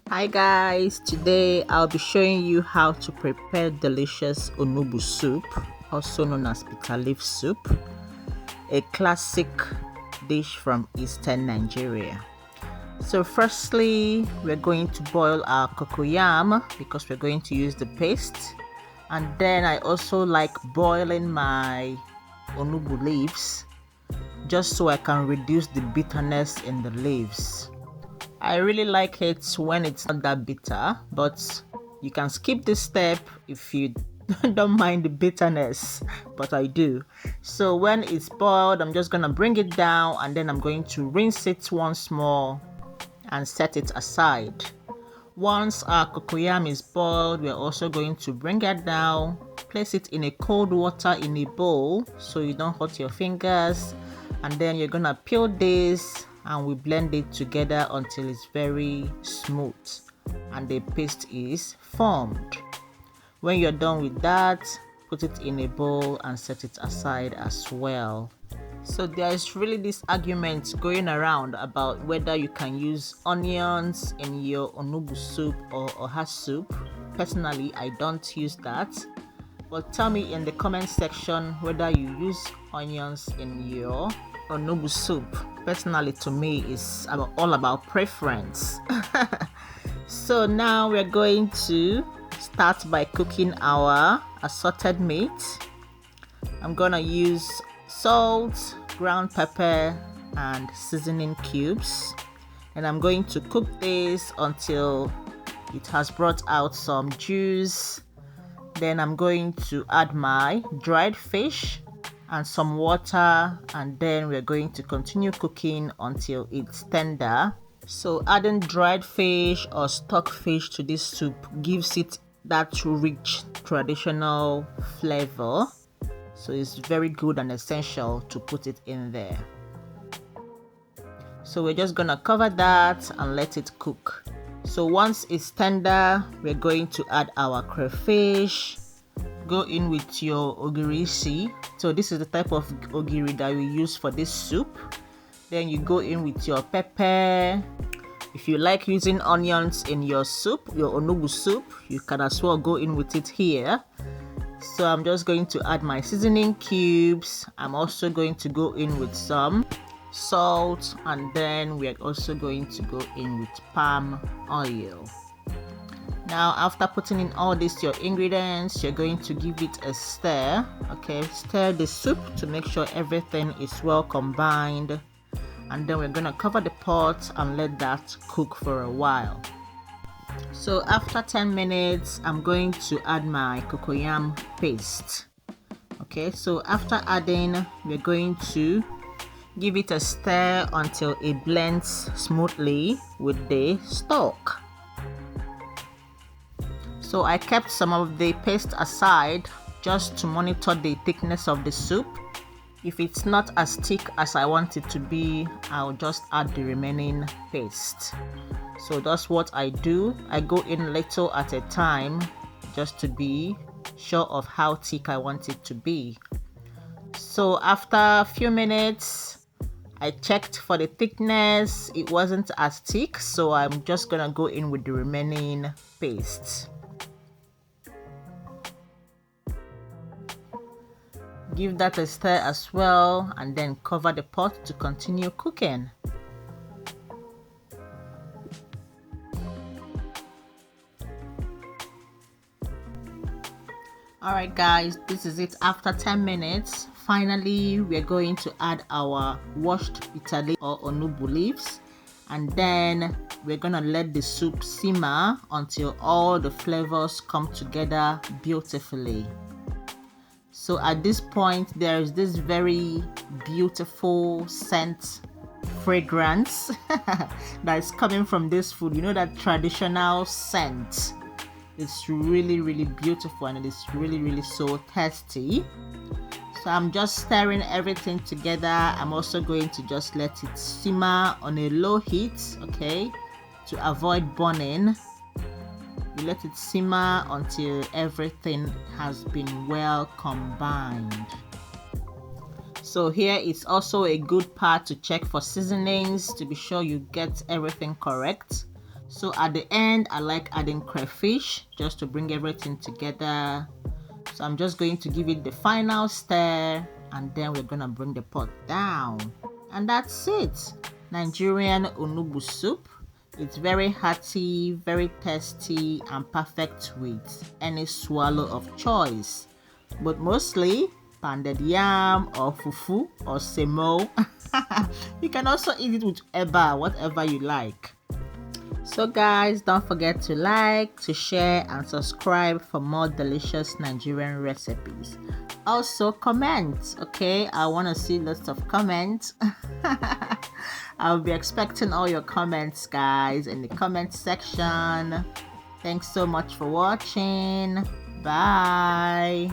Hi guys, today I'll be showing you how to prepare delicious Onugbu soup, also known as Bitterleaf soup, a classic dish from eastern Nigeria. So firstly, we're going to boil our cocoyam because we're going to use the paste. And then I also like boiling my Onugbu leaves just so I can reduce the bitterness in the leaves. I really like it when it's not that bitter, but you can skip this step if you don't mind the bitterness, but I do. So when it's boiled, I'm just gonna bring it down and then I'm going to rinse it once more and set it aside. Once our cocoyam is boiled, we're also going to bring it down, place it in a cold water in a bowl so you don't hurt your fingers, and then you're gonna peel this and we blend it together until it's very smooth and the paste is formed. When you're done with that, put it in a bowl and set it aside as well. So there is really this argument going around about whether you can use onions in your onugbu soup or oha soup. Personally, I don't use that. But tell me in the comment section whether you use onions in your onugbu soup. Personally, to me, it's all about preference. So now we're going to start by cooking our assorted meat. I'm gonna use salt, ground pepper, and seasoning cubes, and I'm going to cook this until it has brought out some juice. Then I'm going to add my dried fish and some water, and then we're going to continue cooking until it's tender. So adding dried fish or stockfish to this soup gives it that rich traditional flavor. So it's very good and essential to put it in there. So we're just gonna cover that and let it cook. So once it's tender, we're going to add our crayfish. Go in with your ogirisi. So this is the type of ogiri that we use for this soup. Then you go in with your pepper. If you like using onions in your soup, your onugbu soup, you can as well go in with it here. So I'm just going to add my seasoning cubes. I'm also going to go in with some salt, and then we're also going to go in with palm oil. Now after putting in all these your ingredients, you're going to give it a stir. Okay, stir the soup to make sure everything is well combined, and then we're gonna cover the pot and let that cook for a while. So after 10 minutes, I'm going to add my cocoyam paste. Okay, so after adding, we're going to give it a stir until it blends smoothly with the stock. So I kept some of the paste aside just to monitor the thickness of the soup. If it's not as thick as I want it to be, I'll just add the remaining paste. So that's what I do. I go in little at a time just to be sure of how thick I want it to be. So after a few minutes, I checked for the thickness. It wasn't as thick, so I'm just gonna go in with the remaining paste. Give that a stir as well, and then cover the pot to continue cooking. Alright guys, this is it after 10 minutes. Finally, we're going to add our washed bitterleaf or onugbu leaves, and then we're gonna let the soup simmer until all the flavors come together beautifully. So at this point, there is this very beautiful scent, fragrance that is coming from this food. You know, that traditional scent. It's really, really beautiful, and it is really, really so tasty. So I'm just stirring everything together. I'm also going to just let it simmer on a low heat, okay, to avoid burning. You let it simmer until everything has been well combined. So here is also a good part to check for seasonings to be sure you get everything correct. So at the end, I like adding crayfish just to bring everything together. So I'm just going to give it the final stir, and then we're gonna bring the pot down. And that's it. Nigerian Onugbu soup. It's very hearty, very tasty, and perfect with any swallow of choice. But mostly pounded yam or fufu or semo. You can also eat it with eba, whatever you like. So guys, don't forget to like, to share, and subscribe for more delicious Nigerian recipes. Also comment, okay? I want to see lots of comments. I'll be expecting all your comments, guys, in the comment section. Thanks so much for watching. Bye.